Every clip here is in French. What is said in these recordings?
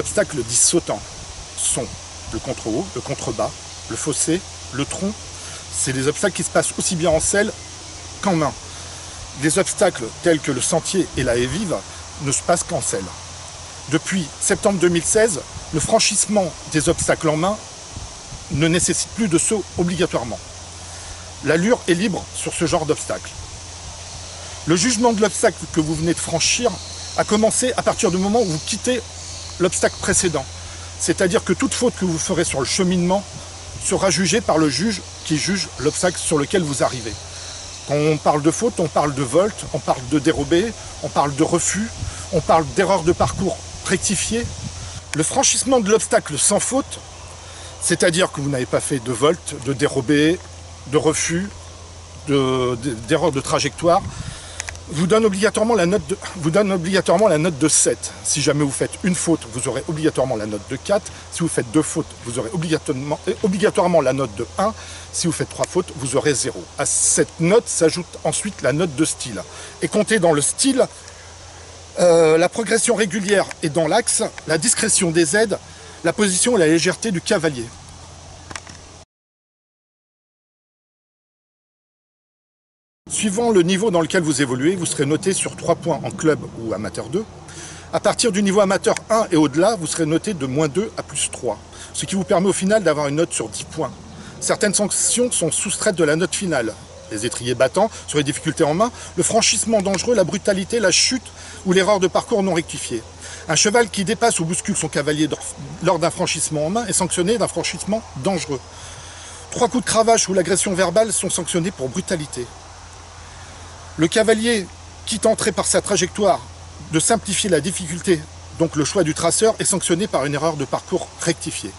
obstacles dits sautants sont le contre-haut, le contrebas, le fossé, le tronc. C'est des obstacles qui se passent aussi bien en selle qu'en main. Des obstacles tels que le sentier et la haie vive ne se passent qu'en selle. Depuis septembre 2016, le franchissement des obstacles en main ne nécessite plus de saut obligatoirement. L'allure est libre sur ce genre d'obstacle. Le jugement de l'obstacle que vous venez de franchir a commencé à partir du moment où vous quittez l'obstacle précédent. C'est-à-dire que toute faute que vous ferez sur le cheminement sera jugée par le juge qui juge l'obstacle sur lequel vous arrivez. Quand on parle de faute, on parle de volte, on parle de dérobé, on parle de refus, on parle d'erreur de parcours rectifiée. Le franchissement de l'obstacle sans faute, c'est-à-dire que vous n'avez pas fait de volte, de dérobé, de refus, d'erreur de trajectoire, vous donne obligatoirement la note de 7. Si jamais vous faites une faute, vous aurez obligatoirement la note de 4. Si vous faites 2 fautes, vous aurez obligatoirement la note de 1. Si vous faites 3 fautes, vous aurez 0. À cette note s'ajoute ensuite la note de style. Et comptez dans le style, la progression régulière est dans l'axe, la discrétion des aides, la position et la légèreté du cavalier. Suivant le niveau dans lequel vous évoluez, vous serez noté sur 3 points en club ou amateur 2. À partir du niveau amateur 1 et au-delà, vous serez noté de -2 à +3, ce qui vous permet au final d'avoir une note sur 10 points. Certaines sanctions sont soustraites de la note finale. Les étriers battants sur les difficultés en main, le franchissement dangereux, la brutalité, la chute ou l'erreur de parcours non rectifiée. Un cheval qui dépasse ou bouscule son cavalier lors d'un franchissement en main est sanctionné d'un franchissement dangereux. 3 coups de cravache ou l'agression verbale sont sanctionnés pour brutalité. Le cavalier qui tenterait par sa trajectoire de simplifier la difficulté, donc le choix du traceur, est sanctionné par une erreur de parcours rectifiée.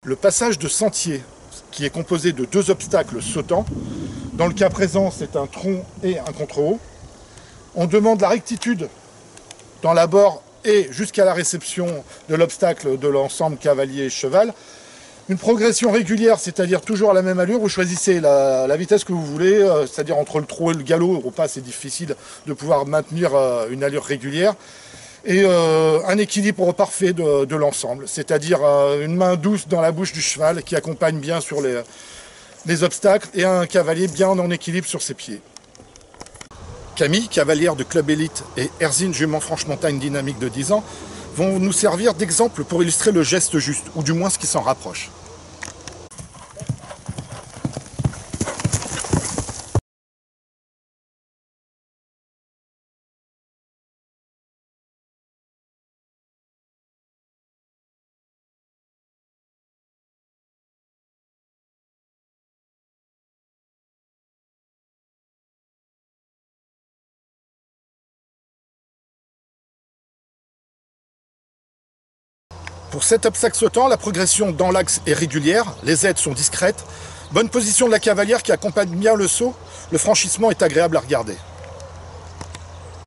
Le passage de sentier, qui est composé de 2 obstacles sautants, dans le cas présent c'est un tronc et un contre-haut, on demande la rectitude dans l'abord et jusqu'à la réception de l'obstacle de l'ensemble cavalier-cheval. Une progression régulière, c'est-à-dire toujours à la même allure, vous choisissez la vitesse que vous voulez, c'est-à-dire entre le trot et le galop. Au pas, c'est difficile de pouvoir maintenir une allure régulière. Et un équilibre parfait de l'ensemble, c'est-à-dire une main douce dans la bouche du cheval qui accompagne bien sur les obstacles et un cavalier bien en équilibre sur ses pieds. Camille, cavalière de Club Élite, et Erzine, jument franche-montagne dynamique de 10 ans, vont nous servir d'exemple pour illustrer le geste juste, ou du moins ce qui s'en rapproche. Pour cet obstacle sautant, la progression dans l'axe est régulière, les aides sont discrètes, bonne position de la cavalière qui accompagne bien le saut, le franchissement est agréable à regarder.